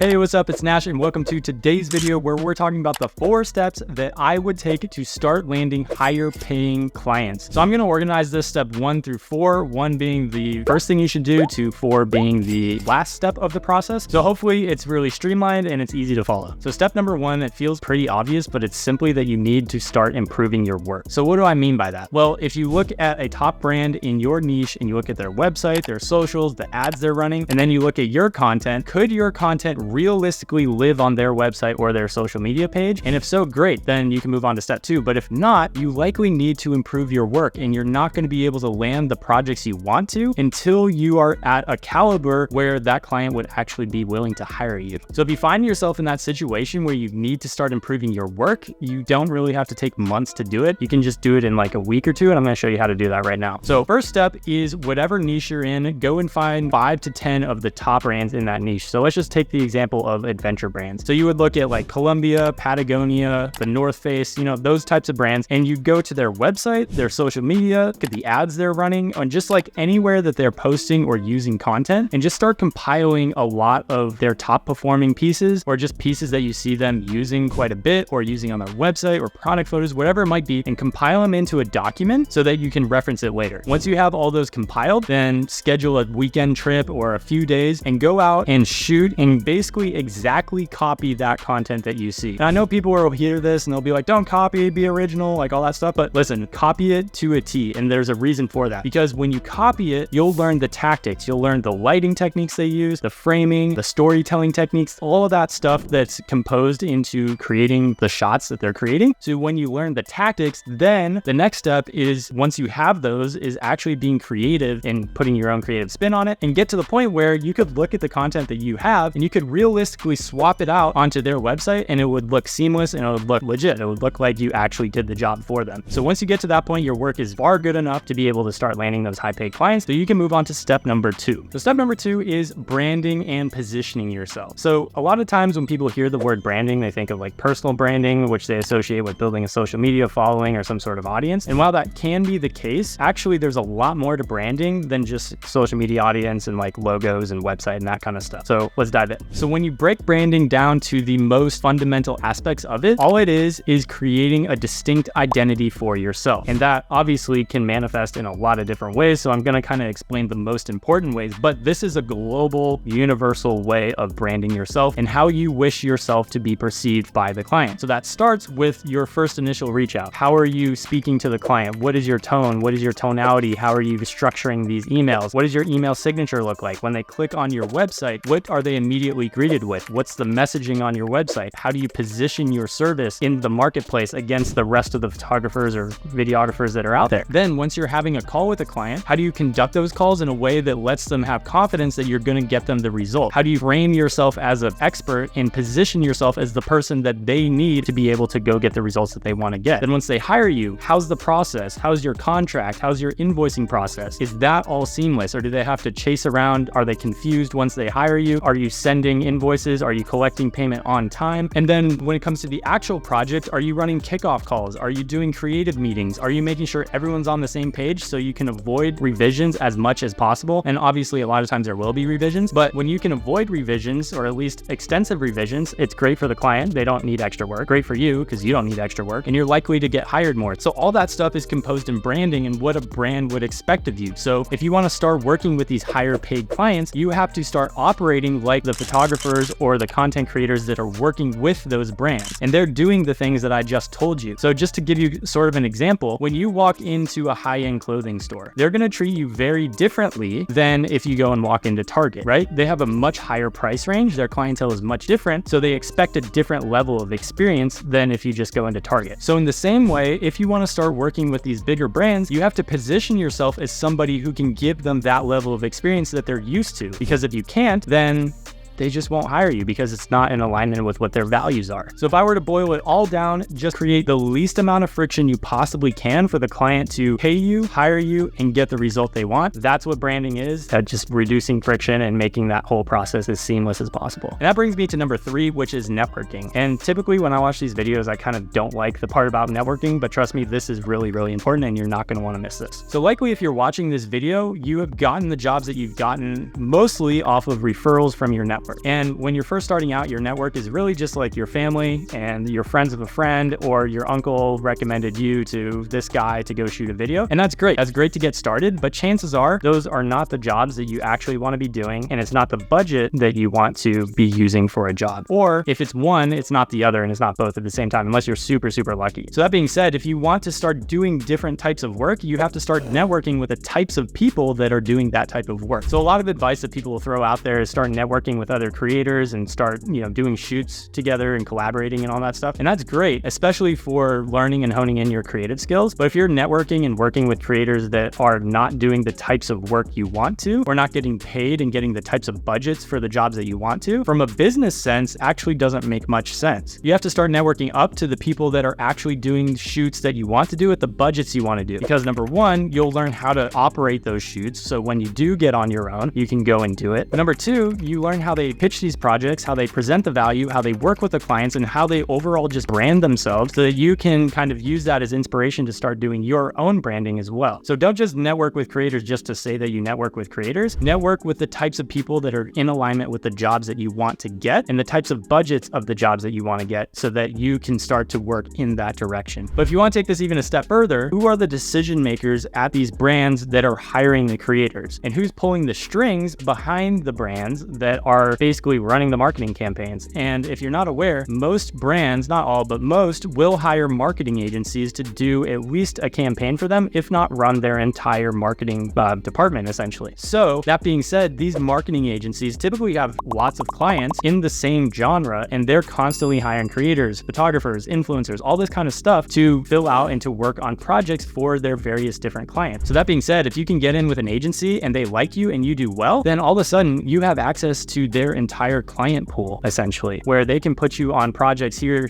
Hey, what's up? It's Nash and welcome to today's video where we're talking about the 4 steps that I would take to start landing higher paying clients. So I'm going to organize this step 1 through 4, 1 being the first thing you should do to 4 being the last step of the process. So hopefully it's really streamlined and it's easy to follow. So step number 1, it feels pretty obvious, but it's simply that you need to start improving your work. So what do I mean by that? Well, if you look at a top brand in your niche and you look at their website, their socials, the ads they're running, and then you look at your content, could your content realistically live on their website or their social media page? And if so, great, then you can move on to step 2. But if not, you likely need to improve your work and you're not going to be able to land the projects you want to until you are at a caliber where that client would actually be willing to hire you. So if you find yourself in that situation where you need to start improving your work, you don't really have to take months to do it. You can just do it in like a week or 2, and I'm going to show you how to do that right now. So first step is whatever niche you're in, go and find 5 to 10 of the top brands in that niche. So let's just take the example of adventure brands. So you would look at like Columbia, Patagonia, the North Face, those types of brands, and you go to their website, their social media, look at the ads they're running, and just like anywhere that they're posting or using content, and just start compiling a lot of their top performing pieces, or just pieces that you see them using quite a bit or using on their website or product photos, whatever it might be, and compile them into a document so that you can reference it later. Once you have all those compiled, then schedule a weekend trip or a few days and go out and shoot and basically exactly copy that content that you see. And I know people will hear this and they'll be like, don't copy, be original, like all that stuff. But listen, copy it to a T. And there's a reason for that, because when you copy it, you'll learn the tactics, you'll learn the lighting techniques they use, the framing, the storytelling techniques, all of that stuff that's composed into creating the shots that they're creating. So when you learn the tactics, then the next step is, once you have those, is actually being creative and putting your own creative spin on it, and get to the point where you could look at the content that you have and you could realistically swap it out onto their website and it would look seamless and it would look legit. It would look like you actually did the job for them. So once you get to that point, your work is far good enough to be able to start landing those high paid clients. So you can move on to step number 2. So step number 2 is branding and positioning yourself. So a lot of times when people hear the word branding, they think of like personal branding, which they associate with building a social media following or some sort of audience. And while that can be the case, actually there's a lot more to branding than just social media audience and like logos and website and that kind of stuff. So let's dive in. So when you break branding down to the most fundamental aspects of it, all it is creating a distinct identity for yourself. And that obviously can manifest in a lot of different ways. So I'm going to kind of explain the most important ways, but this is a global, universal way of branding yourself and how you wish yourself to be perceived by the client. So that starts with your first initial reach out. How are you speaking to the client? What is your tone? What is your tonality? How are you structuring these emails? What does your email signature look like? When they click on your website, what are they immediately greeted with? What's the messaging on your website? How do you position your service in the marketplace against the rest of the photographers or videographers that are out there? Then once you're having a call with a client, how do you conduct those calls in a way that lets them have confidence that you're going to get them the result? How do you frame yourself as an expert and position yourself as the person that they need to be able to go get the results that they want to get? Then once they hire you, how's the process? How's your contract? How's your invoicing process? Is that all seamless, or do they have to chase around? Are they confused once they hire you? Are you sending invoices? Are you collecting payment on time? And then when it comes to the actual project, are you running kickoff calls? Are you doing creative meetings? Are you making sure everyone's on the same page so you can avoid revisions as much as possible? And obviously a lot of times there will be revisions, but when you can avoid revisions, or at least extensive revisions, it's great for the client. They don't need extra work. Great for you because you don't need extra work, and you're likely to get hired more. So all that stuff is composed in branding and what a brand would expect of you. So if you want to start working with these higher paid clients, you have to start operating like the photographers or the content creators that are working with those brands, and they're doing the things that I just told you. So just to give you sort of an example, when you walk into a high-end clothing store, they're going to treat you very differently than if you go and walk into Target, right? They have a much higher price range. Their clientele is much different, so they expect a different level of experience than if you just go into Target. So in the same way, if you want to start working with these bigger brands, you have to position yourself as somebody who can give them that level of experience that they're used to, because if you can't, then they just won't hire you because it's not in alignment with what their values are. So if I were to boil it all down, just create the least amount of friction you possibly can for the client to pay you, hire you, and get the result they want. That's what branding is, just reducing friction and making that whole process as seamless as possible. And that brings me to number 3, which is networking. And typically when I watch these videos, I kind of don't like the part about networking, but trust me, this is really, really important and you're not going to want to miss this. So likely if you're watching this video, you have gotten the jobs that you've gotten mostly off of referrals from your network. network. And when you're first starting out, your network is really just like your family and your friends of a friend, or your uncle recommended you to this guy to go shoot a video. And that's great. That's great to get started, but chances are those are not the jobs that you actually want to be doing, and it's not the budget that you want to be using for a job. Or if it's one, it's not the other, and it's not both at the same time, unless you're super, super lucky. So that being said, if you want to start doing different types of work, you have to start networking with the types of people that are doing that type of work. So a lot of advice that people will throw out there is start networking with other creators and start, doing shoots together and collaborating and all that stuff. And that's great, especially for learning and honing in your creative skills. But if you're networking and working with creators that are not doing the types of work you want to, or not getting paid and getting the types of budgets for the jobs that you want to, from a business sense, actually doesn't make much sense. You have to start networking up to the people that are actually doing shoots that you want to do at the budgets you want to do. Because number one, you'll learn how to operate those shoots. So when you do get on your own, you can go and do it. But number two, you learn how they pitch these projects, how they present the value, how they work with the clients, and how they overall just brand themselves so that you can kind of use that as inspiration to start doing your own branding as well. So don't just network with creators just to say that you network with creators. Network with the types of people that are in alignment with the jobs that you want to get and the types of budgets of the jobs that you want to get so that you can start to work in that direction. But if you want to take this even a step further, who are the decision makers at these brands that are hiring the creators? And who's pulling the strings behind the brands that are basically running the marketing campaigns? And if you're not aware, most brands, not all, but most, will hire marketing agencies to do at least a campaign for them, if not run their entire marketing department, essentially. So that being said, these marketing agencies typically have lots of clients in the same genre, and they're constantly hiring creators, photographers, influencers, all this kind of stuff to fill out and to work on projects for their various different clients. So that being said, if you can get in with an agency and they like you and you do well, then all of a sudden you have access to their entire client pool, essentially, where they can put you on projects here,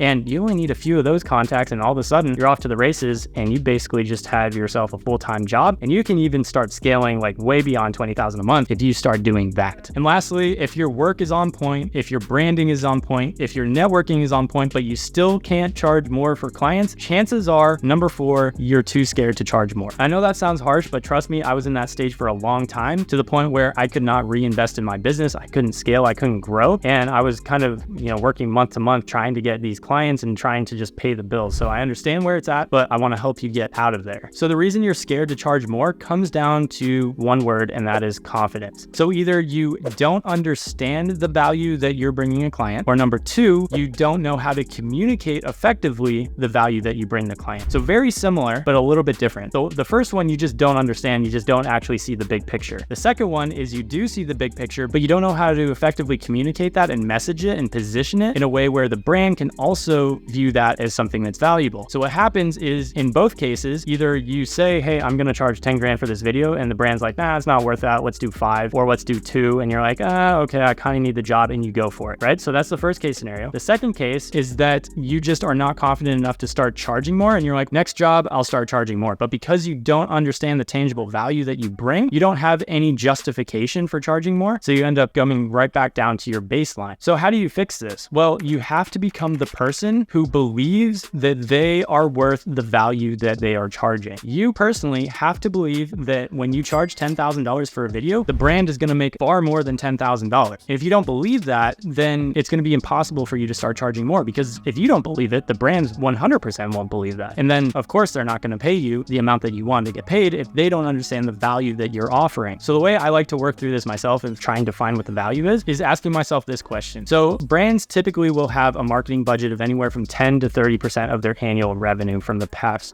and you only need a few of those contacts, and all of a sudden you're off to the races, and you basically just have yourself a full-time job, and you can even start scaling like way beyond $20,000 a month if you start doing that. And lastly, if your work is on point, if your branding is on point, if your networking is on point, but you still can't charge more for clients, chances are, number 4, you're too scared to charge more. I know that sounds harsh, but trust me, I was in that stage for a long time, to the point where I could not reinvest in my business. I couldn't scale, I couldn't grow, and I was kind of, working month to month trying to get these clients and trying to just pay the bills. So I understand where it's at, but I want to help you get out of there. So the reason you're scared to charge more comes down to one word, and that is confidence. So either you don't understand the value that you're bringing a client, or number 2, you don't know how to communicate effectively the value that you bring the client. So very similar, but a little bit different. So the first one, you just don't understand, you just don't actually see the big picture. The second one is you do see the big picture, but you don't know how to effectively communicate that and message it and position it in a way where the brand can also view that as something that's valuable. So what happens is, in both cases, either you say, hey, I'm going to charge 10 grand for this video, and the brand's like, nah, it's not worth that, let's do 5, or let's do 2, and you're like, okay, I kind of need the job, and you go for it, right? So that's the first case scenario. The second case is that you just are not confident enough to start charging more, and you're like, next job, I'll start charging more. But because you don't understand the tangible value that you bring, you don't have any justification for charging more, so you end up coming right back down to your baseline. So how do you fix this? Well, you have to become the person who believes that they are worth the value that they are charging. You personally have to believe that when you charge $10,000 for a video, the brand is going to make far more than $10,000. If you don't believe that, then it's going to be impossible for you to start charging more, because if you don't believe it, the brand 100% won't believe that. And then, of course, they're not going to pay you the amount that you want to get paid if they don't understand the value that you're offering. So the way I like to work through this myself and trying to find what the value is asking myself this question. So brands typically will have a marketing budget of anywhere from 10 to 30% of their annual revenue from the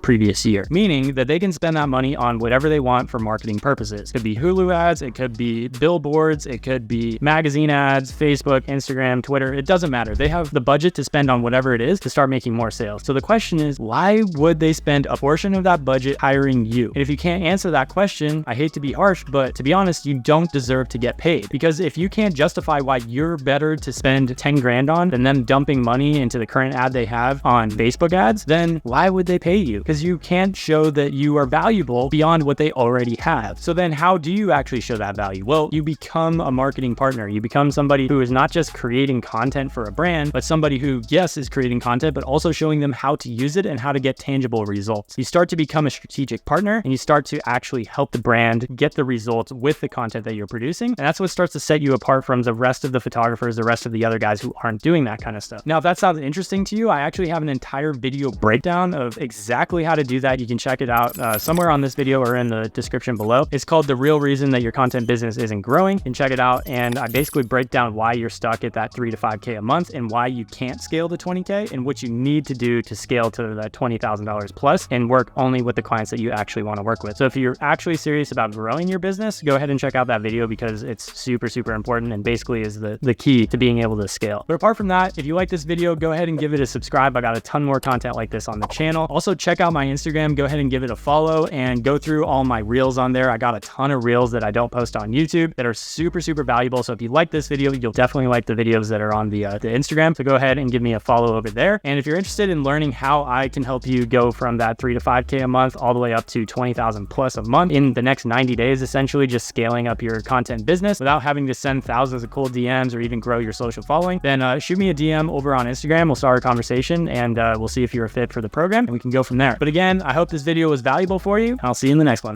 previous year, meaning that they can spend that money on whatever they want for marketing purposes. It could be Hulu ads, it could be billboards, it could be magazine ads, Facebook, Instagram, Twitter, it doesn't matter. They have the budget to spend on whatever it is to start making more sales. So the question is, why would they spend a portion of that budget hiring you? And if you can't answer that question, I hate to be harsh, but to be honest, you don't deserve to get paid. Because if you can't justify why you're better to spend 10 grand on than them dumping money into the current ad they have on Facebook ads, then why would they pay you? Because you can't show that you are valuable beyond what they already have. So then how do you actually show that value? Well, you become a marketing partner. You become somebody who is not just creating content for a brand, but somebody who, yes, is creating content, but also showing them how to use it and how to get tangible results. You start to become a strategic partner, and you start to actually help the brand get the results with the content that you're producing. And that's what starts to set set you apart from the rest of the photographers, the rest of the other guys who aren't doing that kind of stuff. Now, if that sounds interesting to you, I actually have an entire video breakdown of exactly how to do that. You can check it out somewhere on this video or in the description below. It's called The Real Reason That Your Content Business Isn't Growing. You can check it out. And I basically break down why you're stuck at that 3 to 5K a month and why you can't scale to 20K and what you need to do to scale to that $20,000 plus and work only with the clients that you actually want to work with. So if you're actually serious about growing your business, go ahead and check out that video because it's super, super important and basically is the key to being able to scale. But apart from that, if you like this video, go ahead and give it a subscribe. I got a ton more content like this on the channel. Also check out my Instagram, go ahead and give it a follow and go through all my reels on there. I got a ton of reels that I don't post on YouTube that are super, super valuable. So if you like this video, you'll definitely like the videos that are on the Instagram. So go ahead and give me a follow over there. And if you're interested in learning how I can help you go from that 3 to 5K a month all the way up to 20,000 plus a month in the next 90 days, essentially just scaling up your content business without having to send thousands of cold DMs or even grow your social following, then shoot me a DM over on Instagram. We'll start a conversation and we'll see if you're a fit for the program and we can go from there. But again, I hope this video was valuable for you. I'll see you in the next one.